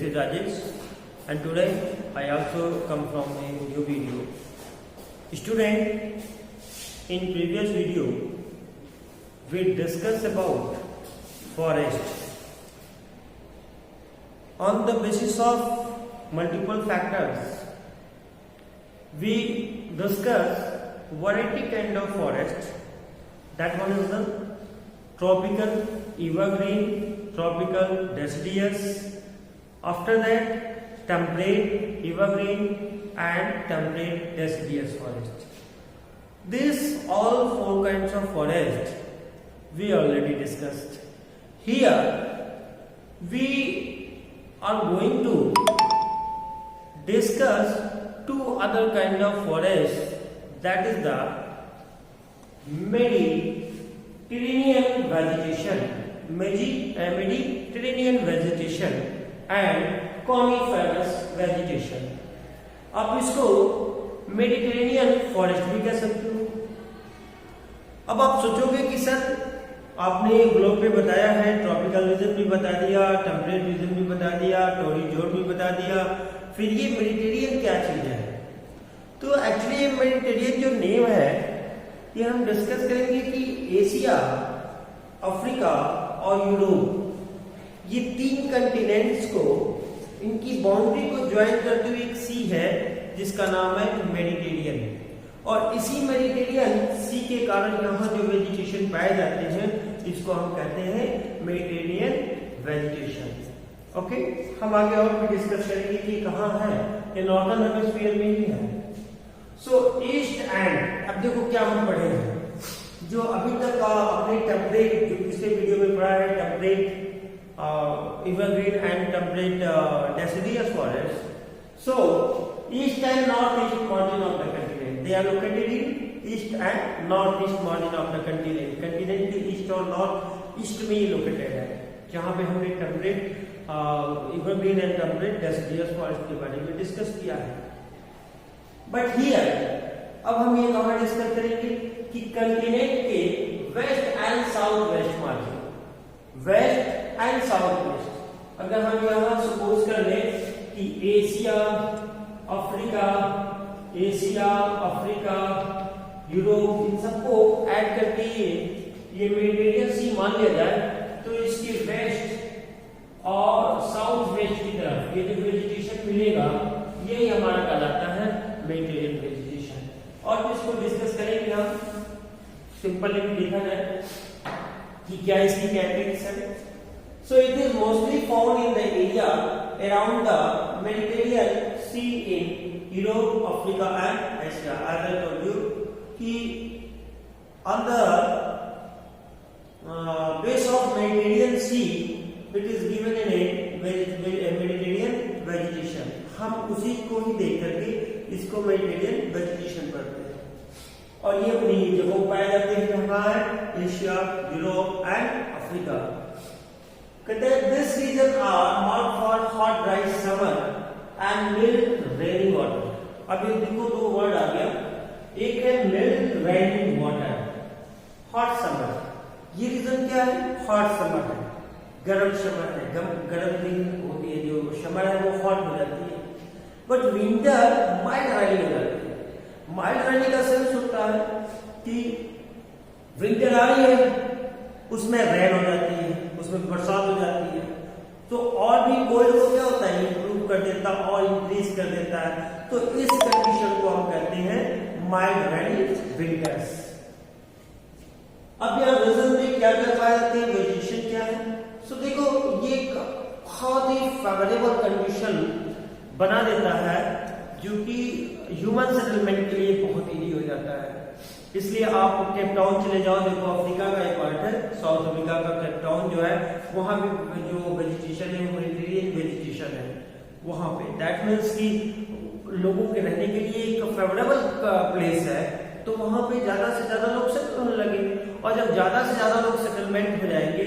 is Rajesh, and today I also come from a new video. Student, in previous video we discussed about forest. On the basis of multiple factors, we discuss variety kind of forest. That one is the tropical, evergreen, tropical, deciduous. After that, temperate, evergreen, and temperate deciduous forest. These all four kinds of forest we already discussed. Here we are going to discuss two other kind of forest, that is the Mediterranean vegetation and coniferous vegetation. आप इसको Mediterranean forest भी कह सकते हो. अब आप सोचोगे कि सर आपने ग्लोब पे बताया है, ट्रॉपिकल रीजन भी बता दिया, टेम्परेट रीजन भी बता दिया, टोरी जोन भी बता दिया, फिर ये मेडिटेरियन क्या चीज है? तो एक्चुअली ये मेडिटेरियन जो नेम है ये हम डिस्कस करेंगे कि एशिया, अफ्रीका और यूरोप, ये तीन कंटिनेंट्स को, इनकी बाउंड्री को ज्वाइन करते हुए एक सी है जिसका नाम है मेडिटेरियन. और इसी मेडिटेरियन सी के कारण यहाँ जो वेजिटेशन पाए जाते हैं इसको हम कहते हैं मेडिटेरियन वेजिटेशन. ओके, हम आगे और भी डिस्कस करेंगे कि कहाँ है, ये नॉर्दर्न हेमिस्फीयर में ही है. सो ईस्ट एंड, अब देखो क्या हम पढ़े हैं, जो अभी तक अपने टेम्परेट, जो पिछले वीडियो में पढ़ा है, temperate, evergreen and temperate deciduous forest. So east and northeast margin of the continent, they are located in east and northeast margin of the continent. Continent के east और north east में ही located है, जहाँ पे हमने temperate, evergreen and temperate deciduous forest के बारे में डिस्कस किया है. But here अब हम ये कहाँ डिस्कस करेंगे कि कंटिनेंट के west and south west margin, west and south west. अगर हम यहाँ सपोज कर लें कि एशिया, अफ्रीका, यूरोप, इन सबको ऐड करके ये मेडिटेरियन सी मान लिया जाए, तो इसके वेस्ट और साउथ वेस्ट की तरफ ये जो वेजिटेशन मिलेगा यही हमारा कहलाता है मेडिटेरियन वेजिटेशन. और इसको डिस्कस करेंगे हम. सिंपली लिखा जाए कि क्या इसकी कैटेगरीज है. So it is mostly found in the area around the Mediterranean Sea in Europe, Africa and Asia. As I told you, कि on the base of Mediterranean Sea, it is given in a Mediterranean vegetation. हम उसी को ही देख करके इसको Mediterranean vegetation पढ़ते हैं. और ये उन्हीं जगहों पाए जाते हैं जहाँ है एशिया, यूरोप एंड अफ्रीका. कहते हैं this region are marked for hot dry summer and mild rainy water. अब ये देखो दो वर्ड आ गया, एक है mild rainy water, hot summer. ये रीजन क्या है? हॉट समर है, गर्म समर है, गर्म दिन होती है, जो समर है वो हॉट हो जाती है. बट विंटर माइल्ड रेनी हो जाती है. माइल्ड रेनी का सेंस होता है कि विंटर आ रही है, उसमें रेन हो जाती है, उसमें बरसात हो जाती है, तो और भी कोल्ड को क्या होता है, इंप्रूव कर देता है और इंक्रीज कर देता है. तो इस कंडीशन को हम कहते हैं माइल्ड रेनी विंटर्स. अब यहाँ रीजन में क्या कर पाए जाते हैं, वेजिटेशन क्या है. सो देखो ये बहुत ही फेवरेबल कंडीशन बना देता है जो कि ह्यूमन सेटलमेंट के लिए बहुत इजी हो जाता है. इसलिए आप केप टाउन चले जाओ, देखो अफ्रीका का एक पार्ट है, साउथ अफ्रीका का केप टाउन जो है, वहां भी जो वेजिटेशन है वो मेडिटेरियन वेजिटेशन है वहां पे. दैट मीन्स कि लोगों के रहने के लिए एक फेवरेबल प्लेस है, तो वहां पे ज्यादा से ज्यादा लोग सेटल होने लगे. और जब ज्यादा से ज्यादा लोग सेटलमेंट हो जाएंगे,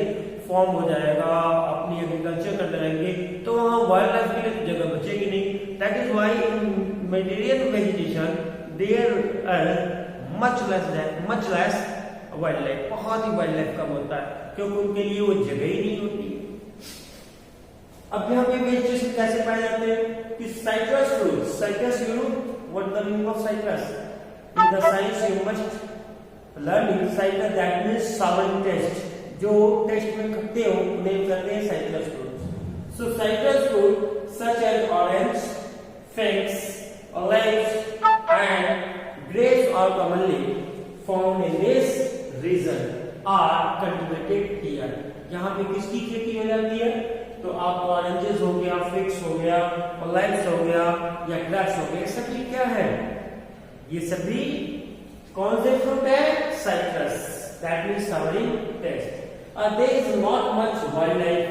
फॉर्म हो जाएगा, अपनी एग्रीकल्चर करते रहेंगे, तो वहां वाइल्ड लाइफ के लिए जगह बचेगी नहीं. That is why in Mediterranean vegetation there much less wildlife, बहुत ही वाइल्ड लाइफ कम होता है, क्योंकि उनके लिए वो जगह ही नहीं होती. अब यहाँ पे वेजिटेशन कैसे पाए जाते हैं कि citrus fruits, citrus you know what the meaning of citrus in the science you must learn in citrus that means sour taste, जो टेस्ट में खट्टे हो उन्हें कहते हैं citrus fruits. So citrus fruit such as orange, figs, olives and grapes are commonly found in this region are cultivated here। यहाँ पे किसकी खेती हो जाती है? तो आप ऑरेंजेस हो गया, फिग्स हो गया, ओलिव्स हो गया या ग्रेप्स हो गया, सभी क्या है? ये सभी कौन से फ्रूट है? Citrus, that means souring taste. There is not much wildlife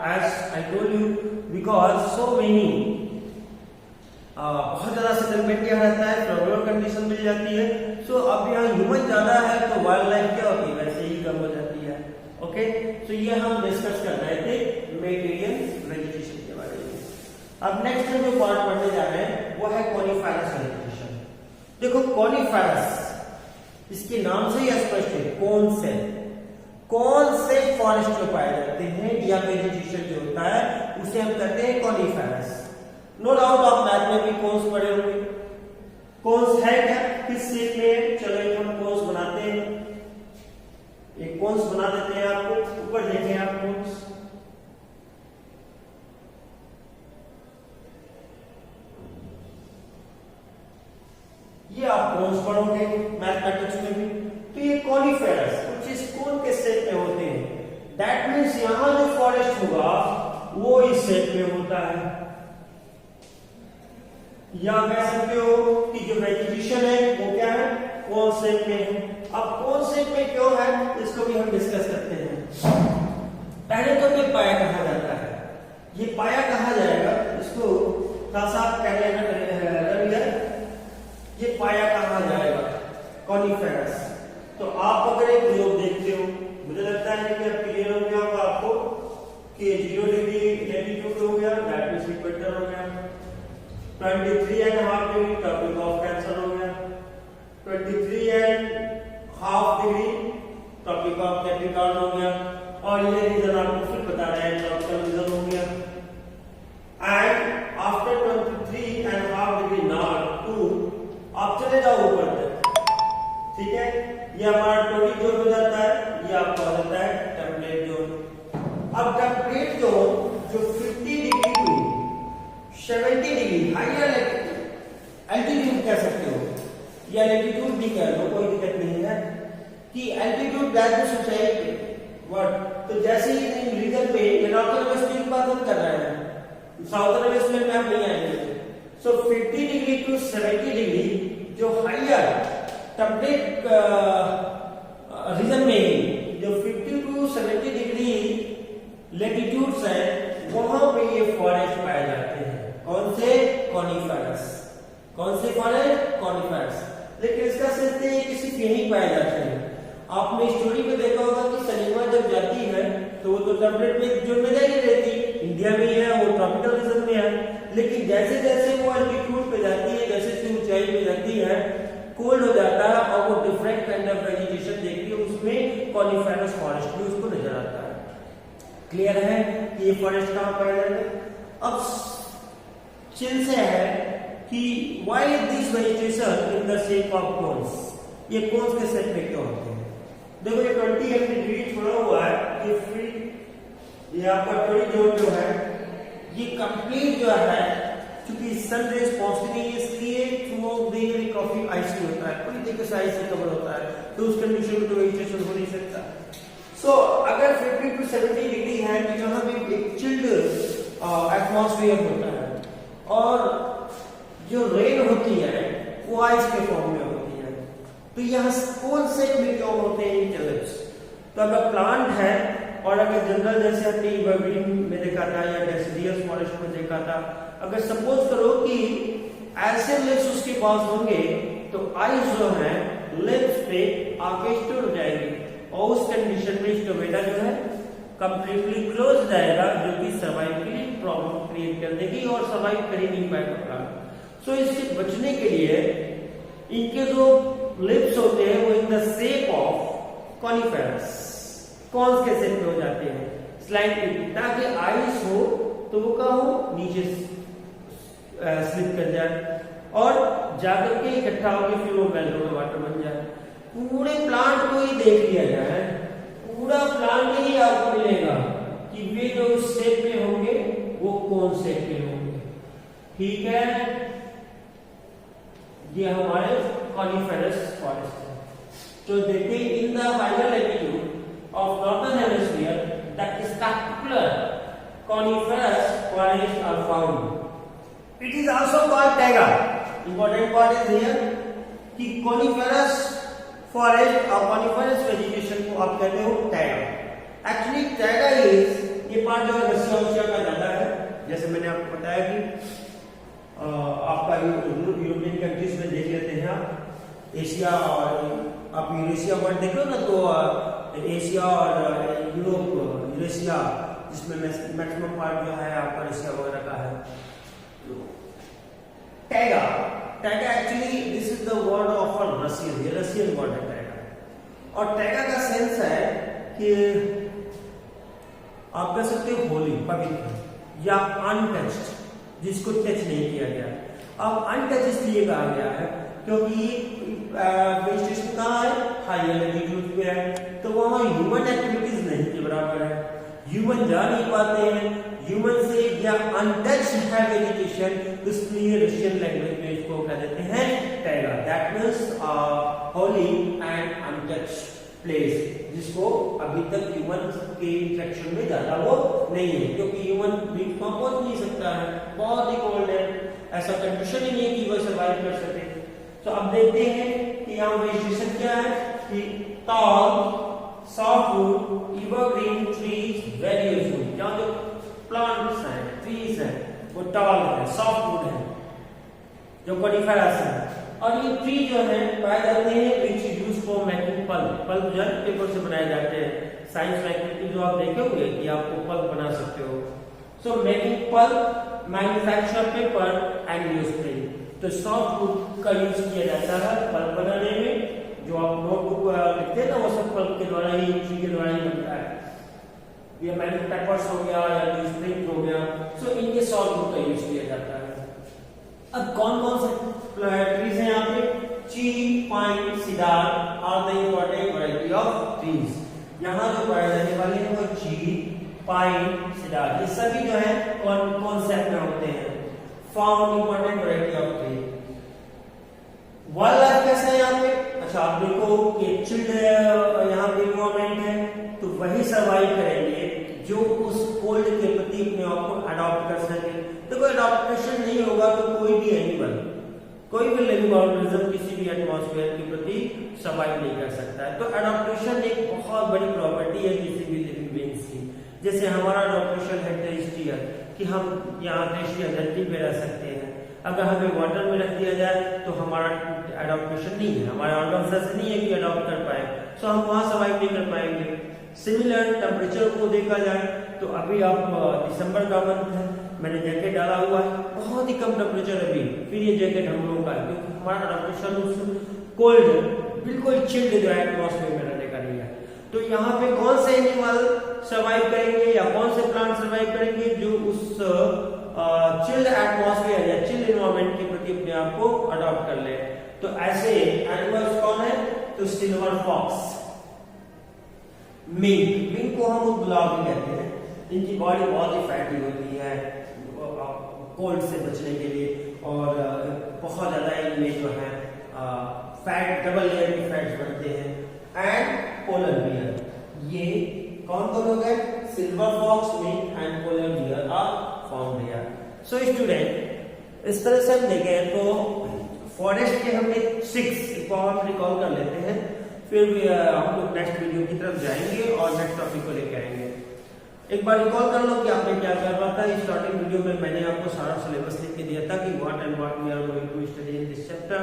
as I told you because so many बहुत ज्यादा सेटलमेंट यहाँ रहता है, फेवरेबल कंडीशन मिल जाती है। सो अब यहाँ ह्यूमन ज्यादा है तो वाइल्ड लाइफ क्या होती है? वैसे ही कम हो जाती है। ओके, तो ये हम डिस्कस कर रहे थे मेडिटेरियन वेजिटेशन के बारे में। अब नेक्स्ट जो पार्ट पढ़ने जा रहे हैं वो है कॉनिफेरस वेजिटेशन। देखो कॉनिफेरस इसके नाम से ही स्पष्ट है, कौन से फॉरेस्ट में पाए जाते हैं या वेजिटेशन जो होता है उसे हम कहते हैं कॉनिफेरस। नो डाउट आप मैथ में भी कोन्स पढ़े होंगे। कोन्स है क्या? किस शेप में? चलो एक हम कोन्स बनाते हैं, एक कोन्स बना देते हैं। आपको ऊपर देखें आप कोन्स, ये आप कोन्स पढ़ोगे मैथमेटिक्स में भी। तो ये कॉनिफेरस कुछ इस कोन के शेप में होते हैं, दैट मींस यहां जो फॉरेस्ट होगा वो इस शेप में होता है। या कह सकते हो कि जो वेजिटेशन है वो क्या है? कोन शेप में है। अब कोन शेप में क्यों है इसको भी हम डिस्कस करते हैं। पहले तो ये पाया कहा जाता है, ये पाया कहा जाएगा, इसको थोड़ा सा पहले ये पाया कहा जाएगा कॉनिफेरस। तो आप अगर एक ग्लोब देखते हो, मुझे लगता है कि अब क्लियर हो गया होगा आपको कि 0 डिग्री लैटिट्यूड हो गया, दैट मींस इक्वेटर हो गया, 23.5 डिग्री ट्रॉपिक ऑफ कैंसर हो गया, 23.5 डिग्री ट्रॉपिक ऑफ कैप्रिकॉर्न हो गया, और ये रीजन आपको फिर बता रहे हैं ट्रॉपिकल रीजन हो गया। And after 23.5 degree north to आप चले जाओ ऊपर तक, ठीक है, ये हमारा टॉपिक जोन हो जाता है, ये आपका हो जाता है टेम्परेट जोन। अब टेम्परेट जोन जो 50 degree to 70 degree higher altitude कह सकते हो या एल्टीट्यूड भी कह लो, कोई दिक्कत नहीं है कि altitude that the society what. तो जैसे ही रीजन पे नॉर्थर्न हेमिस्फीयर की बात हम कर रहे हैं, साउथर्न हेमिस्फीयर में हम नहीं आएंगे। सो 50 डिग्री टू 70 डिग्री जो हायर टेम्परेट रीजन में जो 50 टू 70 डिग्री लैटिट्यूड्स है वहां पे ये फॉरेस्ट पाए जाते हैं। कौन से? कॉनिफेरस। कौन से फॉरेस्ट? कॉनिफेरस। लेकिन इसका सिर्फ ये कि सिर्फ यही पाए जाते हैं। आपने स्टोरी में देखा होगा कि सलीमा जब जाती है तो वो तो टेम्परेट जोन में नहीं रहती, इंडिया में ही है, वो ट्रॉपिकल रीजन में है। लेकिन जैसे जैसे वो एल्टीट्यूड पे जाती है, जैसे जैसे ऊंचाई पे जाती है, कोल्ड हो जाता है और वो डिफरेंट काइंड ऑफ वेजिटेशन देखती है, उसमें कॉनिफेरस फॉरेस्ट भी उसको नजर आता है। क्लियर है कि ये फॉरेस्ट कहां पाया जाता है? अब चिल से है कि why this vegetation in the shape of cones, ये कोन्स के शेप में क्यों होते हैं? देखो ये 20 डिग्री छोड़ा हुआ है, ये फ्री, ये आपका टोरी जोन जो है ये कंप्लीट जो है क्योंकि सन रेज पहुंचती नहीं है, इसलिए थ्रू आउट द ईयर काफी आइसी होता है, पूरी तरीके से आइस से कवर होता है, तो उस कंडीशन में तो वेजिटेशन हो नहीं सकता। सो अगर 50 टू 70 डिग्री है तो यहाँ पे एक चिल्ड एटमॉस्फेयर होता है और जो रेन होती है वो आइस के फॉर्म में होती है। तो यहाँ कौन से में क्यों होते हैं इंटेलिजेंस? तो अगर प्लांट है और अगर जनरल जैसे हमने एवरग्रीन में देखा था या डेसिडियस फॉरेस्ट में देखा था, अगर सपोज करो कि ऐसे लिप्स उसके पास होंगे तो आइस जो है लिप्स पे आके स्टोर हो जाएगी और उस कंडीशन में स्टोमेटा जो है कंप्लीटली क्लोज जाएगा, जो कि सर्वाइव के लिए प्रॉब्लम क्रिएट कर देगी और सर्वाइव कर ही नहीं पाएगा प्लांट। सो इससे बचने के लिए इनके जो लिप्स होते हैं वो in the shape of coniferous, cons के शेप में हो जाते हैं स्लाइटली, ताकि आइस हो तो तो वो क्या हो, नीचे स्लिप कर जाए और जाकर के इकट्ठा होकर फिर वो मेल्ट होकर वाटर बन जाए। पूरे प्लांट को ही देख लिया जाए, पूरा प्लांट ही आपको मिलेगा कि वे जो शेप में होंगे वो कौन शेप में होंगे। ठीक है, ये हमारे कॉनिफेरस फॉरेस्ट है। तो देखिए in the final attitude of northern hemisphere that is specular coniferous forests are found. It is also called taiga. Important part is here कि coniferous forest और coniferous vegetation को आप कहते हो taiga. Actually taiga is ये part जो Russia का ज्यादा है, जैसे मैंने आपको बताया कि आपका यूरोपियन कंट्रीज में देख लेते हैं आप, एशिया और आप यूरेशिया वर्ल्ड देख लो ना, तो एशिया और यूरोप, यूरेशिया जिसमें मैक्सिमम पार्ट जो है आपका रशिया वगैरह का है। Taiga, taiga actually this is the word of a Russian, ये रशियन वर्ड है टैगा। और टैगा का सेंस है कि आप कह सकते हो होली, पवित्र या अनटच्ड, जिसको टच नहीं किया गया। अब अनटच इसलिए कहा गया है क्योंकि वेजिटेशन कहाँ है, हाई एल्टीट्यूड पे है, तो वहां ह्यूमन एक्टिविटीज नहीं के बराबर है, ह्यूमन जा नहीं पाते हैं, ह्यूमन से या अनटच्ड है वेजिटेशन, इसलिए रशियन लैंग्वेज में इसको कह देते हैं taiga. That means Holi and untouched place, जिसको अभी तक ह्यूमन के इंटरेक्शन में ज्यादा वो नहीं है, क्योंकि ह्यूमन बीच में पहुंच नहीं सकता है, बहुत ही कोल्ड है, ऐसा कंडीशन ही नहीं है कि वो सर्वाइव कर सके। तो अब देखते हैं कि यहाँ वेजिटेशन क्या है कि toll softwood, evergreen trees, very useful. यहाँ जो प्लांट्स हैं, ट्रीज हैं, वो टॉल है, सॉफ्टवुड है, जो कॉनिफेरस है। और ये ट्री जो है पाए जाते हैं विच use for making pulp. Pulp जो है पेपर से बनाए जाते हैं। साइंस में एक्टिविटी जो आप देखे होंगे कि आपको पल्प बना सकते हो। So making pulp, manufacture paper and newsprint. तो सॉफ्टवुड का यूज किया जाता है पल्प बनाने में। जो आप नोटबुक लिखते हैं ना, वो सब पल्प के द्वारा ही, ट्री के द्वारा ही बनता है। ये पेपर्स हो गया या न्यूज़प्रिंट हो गया, सो इनके सॉफ्टवुड का यूज किया जाता है। अब कौन कौन से ट्रीज हैं यहाँ पे? चीड़, pine, cedar are the important variety of trees. यहाँ जो पाए जाने वाले हैं वो चीड़, पाइन, सिडार, ये सभी जो है कौन सेट में होते हैं? Found important variety of tree. Wild life कैसा है यहाँ पे? अच्छा, आप देखो कि चिल्ड यहाँ पे इन्वायरमेंट है, तो वही सर्वाइव करेंगे जो उस कोल्ड के प्रति अपने आप को अडॉप्ट कर सके। तो कोई अडॉप्टेशन नहीं होगा तो कोई भी एनिमल, कोई भी लिविंग ऑर्गेनिज्म किसी भी एटमॉस्फेयर के प्रति सर्वाइव नहीं कर सकता है। तो अडॉप्टेशन एक बहुत बड़ी प्रॉपर्टी है किसी भी लिविंग बीइंग्स की। जैसे हमारा अडॉप्टेशन है टेरेस्ट्रियल, कि हम यहाँ टेरेस्ट्रियल धरती पे रह सकते हैं। अगर हमें वाटर में रख दिया जाए तो हमारा अडॉप्टेशन नहीं है, हमारे ऑर्गन्स ऐसे नहीं है कि अडॉप्ट कर पाए, सो हम वहां सर्वाइव नहीं कर पाएंगे। सिमिलर टेम्परेचर को देखा जाए तो अभी आप दिसंबर का मंथ है, मैंने जैकेट डाला हुआ है, बहुत ही कम टेम्परेचर अभी, फिर ये जैकेट हम लोगों का है क्योंकि हमारा अडॉप्टेशन उस कोल्ड, बिल्कुल चिल्ड जो एटमॉस्फेयर में रहने का नहीं है। तो यहाँ पे कौन से एनिमल सर्वाइव करेंगे या कौन से प्लांट सर्वाइव करेंगे जो उस चिल्ड एटमॉस्फेयर या चिल्ड एनवायरनमेंट के प्रति अपने आप को अडॉप्ट कर ले। तो ऐसे एनिमल्स कौन है? तो सिल्वर फॉक्स, मिंक, मिंक को हम गुलाब भी कहते हैं। इनकी बॉडी बहुत ही फैटी होती है कोल्ड से बचने के लिए, और बहुत ज्यादा इनमें जो है फैट, डबल लेयर के फैट्स बनते हैं। एंड पोलर बियर, ये कौन कौन हो गए? Silver fox, mink and polar bear are found here. So student, इस तरह से हम देखें तो फॉरेस्ट के हमने 6 को हम रिकॉल कर लेते हैं, फिर हम लोग नेक्स्ट वीडियो की तरफ जाएंगे और नेक्स्ट टॉपिक को लेकर आएंगे। एक बार रिकॉल कर लो कि आपने क्या कर रहा था। स्टार्टिंग वीडियो में मैंने आपको सारा सिलेबस लिख के दिया था कि what and what we are going to study in this chapter.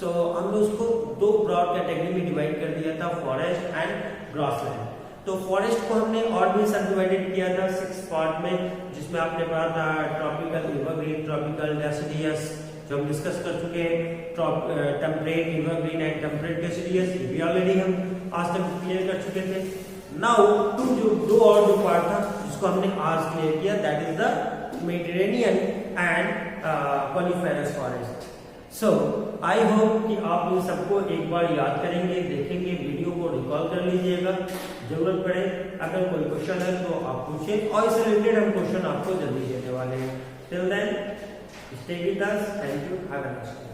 So हमने उसको 2 ब्रॉड कैटेगरी में डिवाइड कर दिया था, फॉरेस्ट एंड ग्रासलैंड। तो फॉरेस्ट को हमने और भी सब डिवाइडेड किया था 6 पार्ट में, जिसमें आपने पढ़ा था ट्रॉपिकल, एवरग्रीन, ट्रॉपिकल, डेसिडियस जो हम डिस्कस कर चुके हैं, temperate, evergreen and temperate deciduous, ये भी ऑलरेडी हम आज तक क्लियर कर चुके थे। नाउ 2 और जो पार्ट था जिसको हमने आज क्लियर किया, that is the Mediterranean and coniferous forest. So I hope कि आप इन सबको एक बार याद करेंगे, देखेंगे, वीडियो को रिकॉल कर लीजिएगा। जरूरत पड़े अगर कोई क्वेश्चन है तो आप पूछें, और इससे रिलेटेड हम क्वेश्चन आपको जल्दी देने वाले हैं। Till then stay with us, thank you, have a nice day.